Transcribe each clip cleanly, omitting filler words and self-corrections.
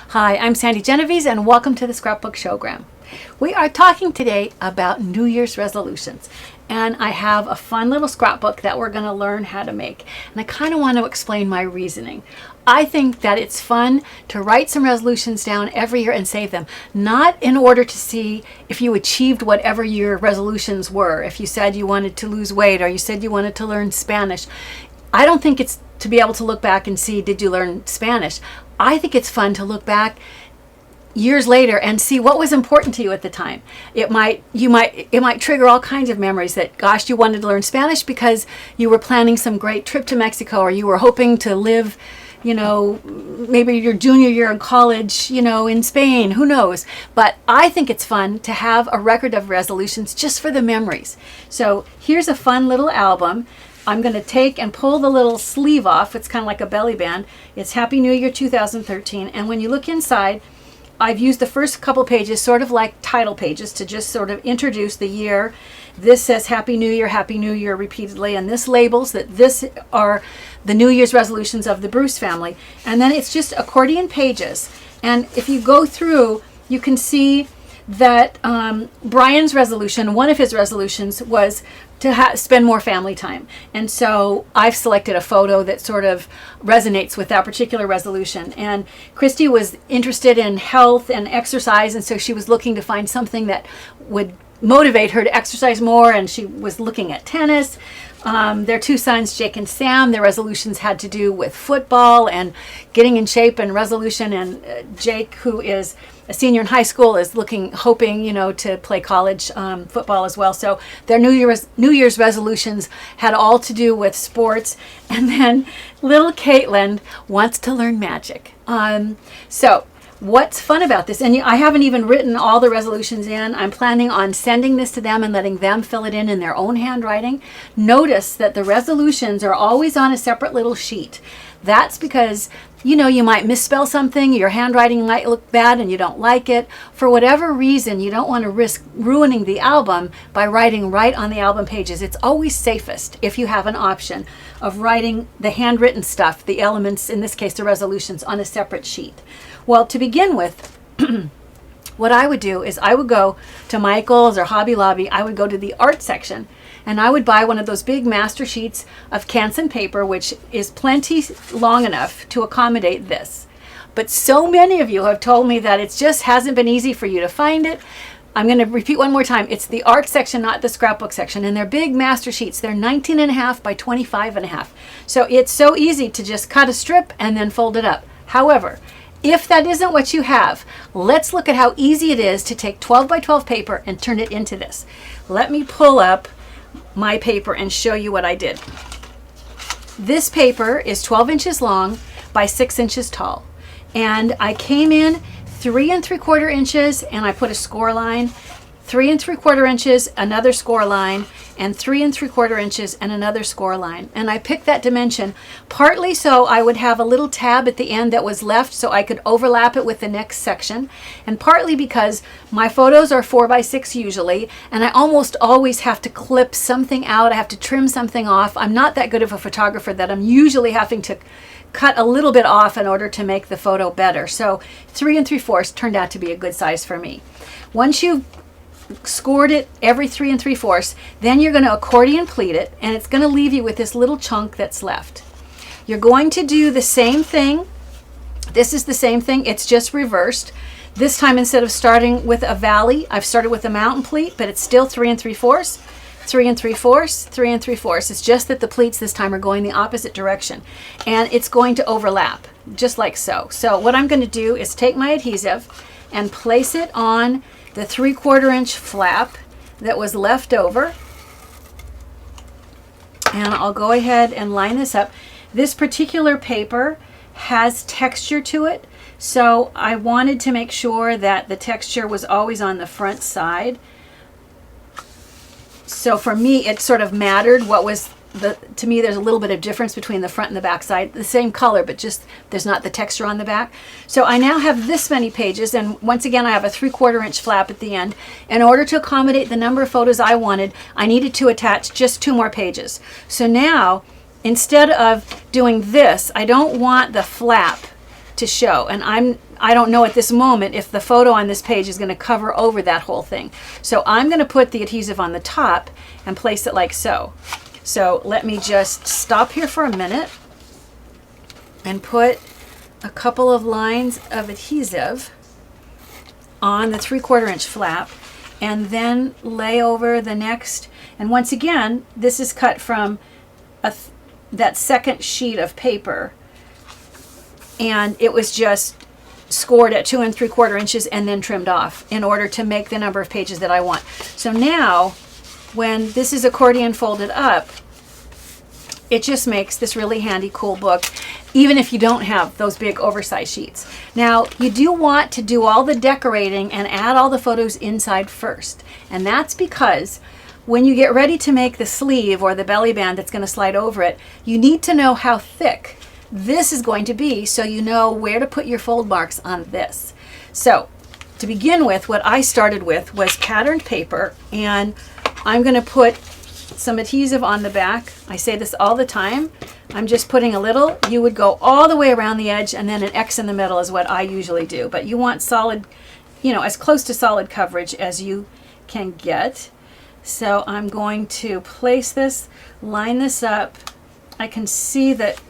Hi, I'm Sandi Genovese and welcome to the Scrapbook Showgram. We are talking today about New Year's resolutions, and I have a fun little scrapbook that we're going to learn how to make, and I kind of want to explain my reasoning. I think that it's fun to write some resolutions down every year and save them, not in order to see if you achieved whatever your resolutions were. If you said you wanted to lose weight or you said you wanted to learn Spanish, I don't think it's to be able to look back and see, did you learn Spanish? I think it's fun to look back years later and see what was important to you at the time. It might trigger all kinds of memories that, gosh, you wanted to learn Spanish because you were planning some great trip to Mexico, or you were hoping to live, maybe your junior year in college, in Spain, who knows. But I think it's fun to have a record of resolutions just for the memories. So here's a fun little album. I'm going to take and pull the little sleeve off. It's kind of like a belly band. It's Happy New Year 2013. And when you look inside, I've used the first couple pages sort of like title pages to just sort of introduce the year. This says Happy New Year repeatedly, and this labels that this are the New Year's resolutions of the Bruce family. And then it's just accordion pages. And if you go through, you can see that Brian's resolution, one of his resolutions, was to spend more family time. And so I've selected a photo that sort of resonates with that particular resolution. And Kristy was interested in health and exercise, and so she was looking to find something that would motivate her to exercise more, and she was looking at tennis. Their two sons, Jake and Sam, their resolutions had to do with football and getting in shape and resolution. And Jake, who is a senior in high school, is hoping, to play college football as well. So their New Year's resolutions had all to do with sports. And then little Caitlin wants to learn magic. So what's fun about this, and I haven't even written all the resolutions in. I'm planning on sending this to them and letting them fill it in their own handwriting. Notice that the resolutions are always on a separate little sheet. That's because, you might misspell something, your handwriting might look bad and you don't like it. For whatever reason, you don't want to risk ruining the album by writing right on the album pages. It's always safest if you have an option of writing the handwritten stuff, the elements, in this case the resolutions, on a separate sheet. Well, to begin with, what I would do is I would go to Michael's or Hobby Lobby. I would go to the art section, and I would buy one of those big master sheets of Canson paper, which is plenty long enough to accommodate this. But so many of you have told me that it just hasn't been easy for you to find it. I'm going to repeat one more time. It's the art section, not the scrapbook section. And they're big master sheets. They're 19.5 by 25.5. So it's so easy to just cut a strip and then fold it up. However, if that isn't what you have, let's look at how easy it is to take 12 by 12 paper and turn it into this. Let me pull up my paper and show you what I did. This paper is 12 inches long by 6 inches tall. And I came in 3 3/4 inches and I put a score line, 3 3/4 inches, another score line, and 3 3/4 inches and another score line. And I picked that dimension partly so I would have a little tab at the end that was left so I could overlap it with the next section, and partly because my photos are 4 by 6 usually, and I almost always have to clip something out. I have to trim something off. I'm not that good of a photographer that I'm usually having to cut a little bit off in order to make the photo better. So 3 3/4 turned out to be a good size for me. Once you've scored it every 3 3/4, then you're going to accordion pleat it, and it's going to leave you with this little chunk that's left. You're going to do the same thing. This is the same thing, it's just reversed. This time, instead of starting with a valley, I've started with a mountain pleat, but it's still 3 3/4, 3 3/4, 3 3/4. It's just that the pleats this time are going the opposite direction, and it's going to overlap just like so. So what I'm going to do is take my adhesive and place it on the 3/4 inch flap that was left over, and I'll go ahead and line this up. This particular paper has texture to it, so I wanted to make sure that the texture was always on the front side. So for me, it sort of mattered what was to me, there's a little bit of difference between the front and the back side. The same color, but just there's not the texture on the back. So I now have this many pages, and once again, I have a 3/4 inch flap at the end. In order to accommodate the number of photos I wanted, I needed to attach just 2 more pages. So now, instead of doing this, I don't want the flap to show. And I don't know at this moment if the photo on this page is going to cover over that whole thing. So I'm going to put the adhesive on the top and place it like so. So let me just stop here for a minute and put a couple of lines of adhesive on the 3/4 inch flap, and then lay over the next. And once again, this is cut from that second sheet of paper, and it was just scored at 2 3/4 inches and then trimmed off in order to make the number of pages that I want. So now when this is accordion folded up, it just makes this really handy, cool book, even if you don't have those big oversized sheets. Now, you do want to do all the decorating and add all the photos inside first. And that's because when you get ready to make the sleeve or the belly band that's going to slide over it, you need to know how thick this is going to be so you know where to put your fold marks on this. So, to begin with, what I started with was patterned paper, and I'm going to put some adhesive on the back. I say this all the time. I'm just putting a little. You would go all the way around the edge, and then an X in the middle is what I usually do. But you want solid, as close to solid coverage as you can get. So I'm going to place this, line this up. I can see that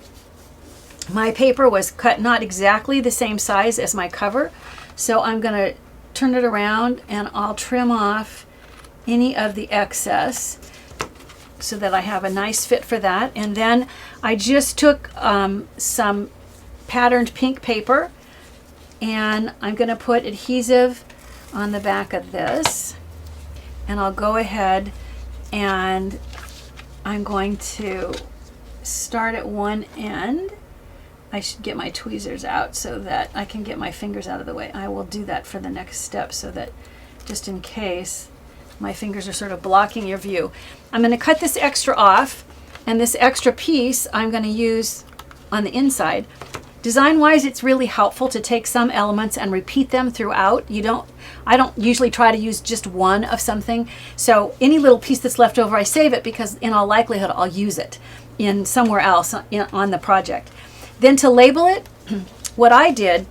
my paper was cut not exactly the same size as my cover. So I'm going to turn it around, and I'll trim off any of the excess so that I have a nice fit for that. And then I just took some patterned pink paper, and I'm going to put adhesive on the back of this, and I'll go ahead and I'm going to start at one end. I should get my tweezers out so that I can get my fingers out of the way. I will do that for the next step so that just in case my fingers are sort of blocking your view. I'm going to cut this extra off, and this extra piece I'm going to use on the inside. Design-wise, it's really helpful to take some elements and repeat them throughout. I don't usually try to use just one of something. So any little piece that's left over, I save it because in all likelihood I'll use it in somewhere else on the project. Then to label it, what I did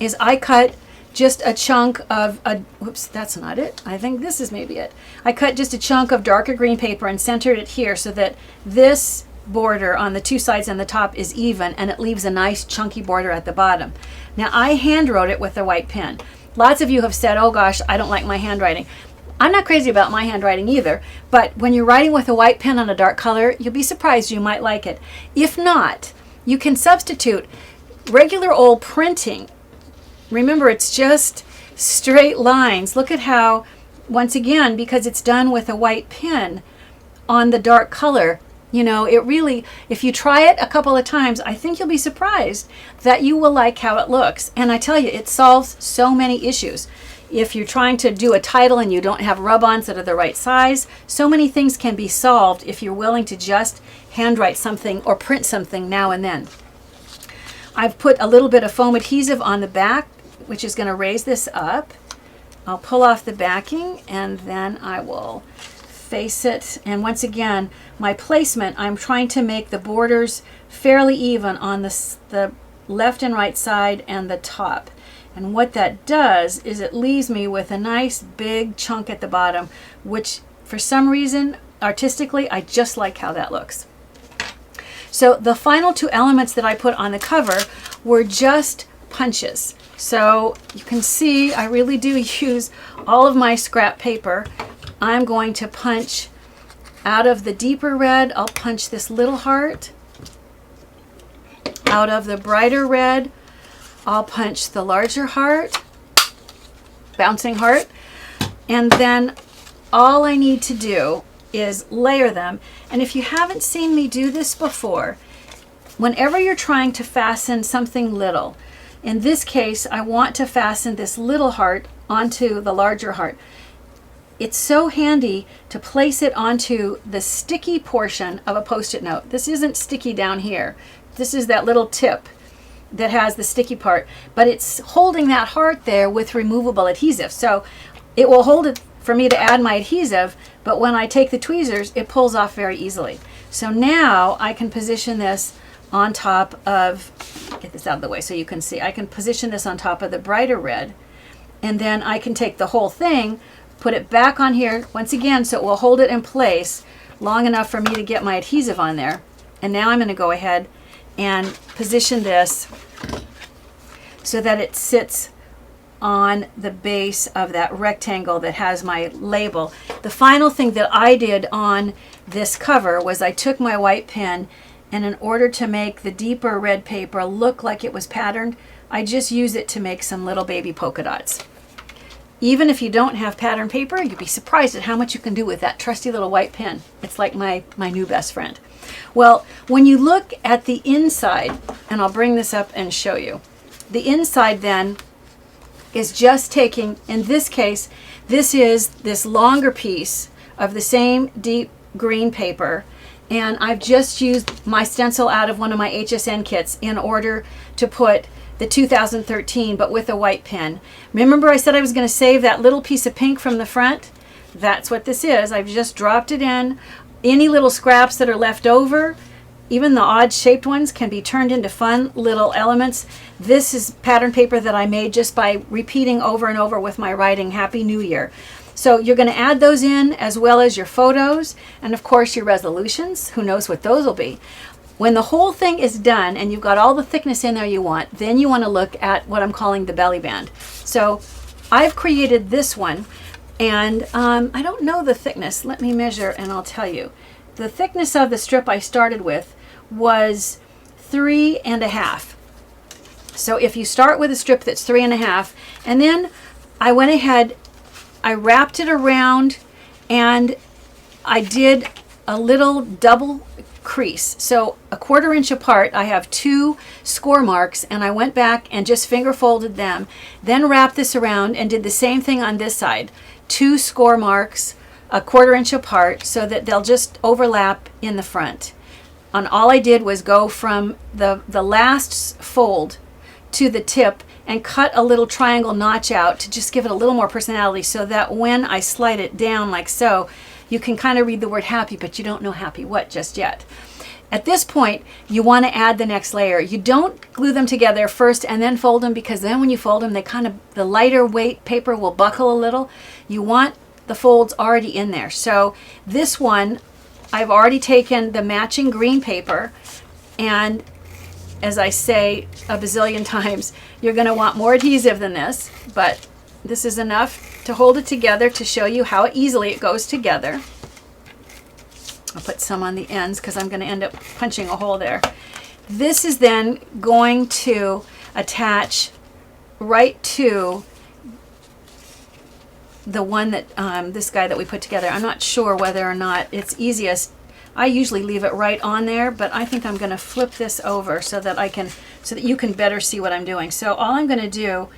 is I cut just a chunk of, whoops, that's not it. I think this is maybe it. I cut just a chunk of darker green paper and centered it here so that this border on the two sides and the top is even, and it leaves a nice chunky border at the bottom. Now I hand wrote it with a white pen. Lots of you have said, oh gosh, I don't like my handwriting. I'm not crazy about my handwriting either, but when you're writing with a white pen on a dark color, you'll be surprised you might like it. If not, you can substitute regular old printing. Remember, it's just straight lines. Look at how, once again, because it's done with a white pen on the dark color, it really, if you try it a couple of times, I think you'll be surprised that you will like how it looks. And I tell you, it solves so many issues. If you're trying to do a title and you don't have rub-ons that are the right size, so many things can be solved if you're willing to just handwrite something or print something now and then. I've put a little bit of foam adhesive on the back, which is going to raise this up. I'll pull off the backing, and then I will face it. And once again, my placement, I'm trying to make the borders fairly even on the left and right side and the top. And what that does is it leaves me with a nice big chunk at the bottom, which for some reason, artistically, I just like how that looks. So the final two elements that I put on the cover were just punches. So you can see I really do use all of my scrap paper. I'm going to punch out of the deeper red. I'll punch this little heart. Out of the brighter red, I'll punch the larger heart, bouncing heart. And then all I need to do is layer them. And if you haven't seen me do this before, whenever you're trying to fasten something little, in this case, I want to fasten this little heart onto the larger heart. It's so handy to place it onto the sticky portion of a Post-it note. This isn't sticky down here. This is that little tip that has the sticky part, but it's holding that heart there with removable adhesive. So it will hold it for me to add my adhesive, but when I take the tweezers, it pulls off very easily. So now I can position this on top of, get this out of the way so you can see, I can position this on top of the brighter red, and then I can take the whole thing, put it back on here once again so it will hold it in place long enough for me to get my adhesive on there. And now I'm going to go ahead and position this so that it sits on the base of that rectangle that has my label. The final thing that I did on this cover was I took my white pen, and in order to make the deeper red paper look like it was patterned, I just use it to make some little baby polka dots. Even if you don't have pattern paper, you'd be surprised at how much you can do with that trusty little white pen. It's like my new best friend. Well, when you look at the inside, and I'll bring this up and show you, the inside then is just taking, in this case, this is this longer piece of the same deep green paper, and I've just used my stencil out of one of my HSN kits in order to put the 2013, but with a white pen. Remember I said I was going to save that little piece of pink from the front? That's what this is. I've just dropped it in. Any little scraps that are left over, even the odd shaped ones, can be turned into fun little elements. This is pattern paper that I made just by repeating over and over with my writing, Happy New Year. So you're going to add those in, as well as your photos and of course your resolutions. Who knows what those will be. When the whole thing is done and you've got all the thickness in there you want, then you want to look at what I'm calling the belly band. So I've created this one, and I don't know the thickness. Let me measure and I'll tell you. The thickness of the strip I started with was 3.5. So if you start with a strip that's 3.5, and then I went ahead, I wrapped it around, and I did a little double crease. So 1/4 inch apart, I have 2 score marks, and I went back and just finger folded them, then wrapped this around and did the same thing on this side. 2 score marks 1/4 inch apart so that they'll just overlap in the front. And all I did was go from the last fold to the tip and cut a little triangle notch out to just give it a little more personality, so that when I slide it down like so, you can kind of read the word happy, but you don't know happy what just yet. At this point, you want to add the next layer. You don't glue them together first and then fold them, because then when you fold them, the lighter weight paper will buckle a little. You want the folds already in there. So this one, I've already taken the matching green paper, and as I say a bazillion times, you're going to want more adhesive than this, but this is enough to hold it together to show you how easily it goes together. I'll put some on the ends because I'm going to end up punching a hole there. This is then going to attach right to the one that this guy that we put together. I'm not sure whether or not it's easiest. I usually leave it right on there, but I think I'm going to flip this over so that you can better see what I'm doing. So all I'm going to do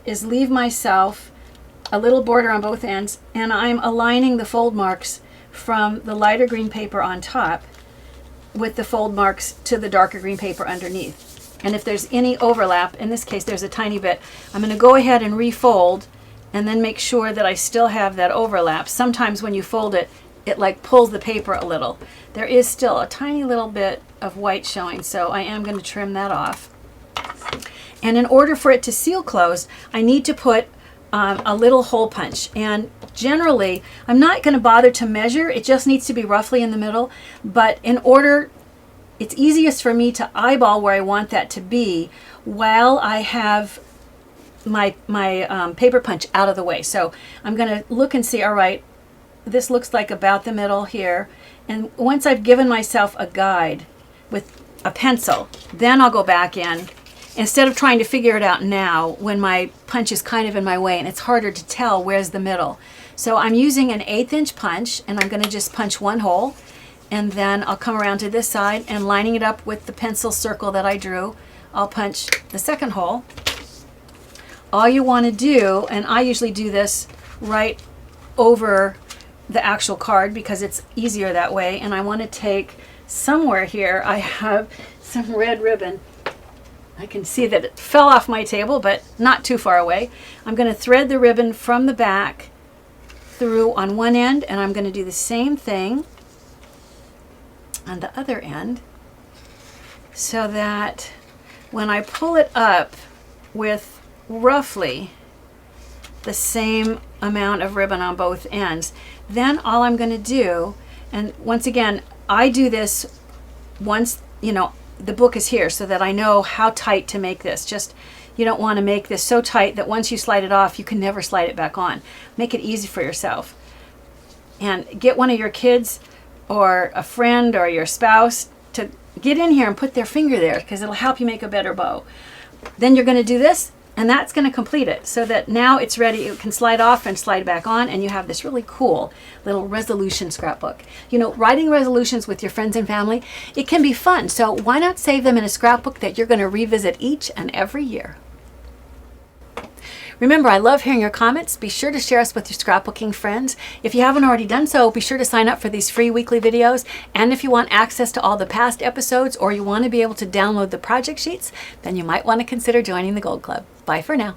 is leave myself a little border on both ends, and I'm aligning the fold marks from the lighter green paper on top with the fold marks to the darker green paper underneath. And if there's any overlap, in this case there's a tiny bit, I'm going to go ahead and refold and then make sure that I still have that overlap. Sometimes when you fold it, it like pulls the paper a little. There is still a tiny little bit of white showing, so I am going to trim that off. And in order for it to seal closed, I need to put a little hole punch. And generally, I'm not going to bother to measure. It just needs to be roughly in the middle. But in order, it's easiest for me to eyeball where I want that to be while I have my paper punch out of the way. So I'm going to look and see, all right, this looks like about the middle here. And once I've given myself a guide with a pencil, then I'll go back in, instead of trying to figure it out now when my punch is kind of in my way and it's harder to tell where's the middle. So I'm using an 1/8 inch punch, and I'm going to just punch one hole, and then I'll come around to this side and lining it up with the pencil circle that I drew, I'll punch the second hole. All you want to do, and I usually do this right over the actual card because it's easier that way, and I want to take somewhere here, I have some red ribbon. I can see that it fell off my table, but not too far away. I'm going to thread the ribbon from the back through on one end, and I'm going to do the same thing on the other end. so that when I pull it up with roughly the same amount of ribbon on both ends, then all I'm going to do, and once again, I do this once, the book is here so that I know how tight to make this. Just, you don't want to make this so tight that once you slide it off, you can never slide it back on. Make it easy for yourself. And get one of your kids or a friend or your spouse to get in here and put their finger there, because it'll help you make a better bow. Then you're going to do this, and that's going to complete it, so that now it's ready. It can slide off and slide back on, and you have this really cool little resolution scrapbook. Writing resolutions with your friends and family, it can be fun. So why not save them in a scrapbook that you're going to revisit each and every year? Remember, I love hearing your comments. Be sure to share us with your scrapbooking friends. If you haven't already done so, be sure to sign up for these free weekly videos. And if you want access to all the past episodes, or you want to be able to download the project sheets, then you might want to consider joining the Gold Club. Bye for now.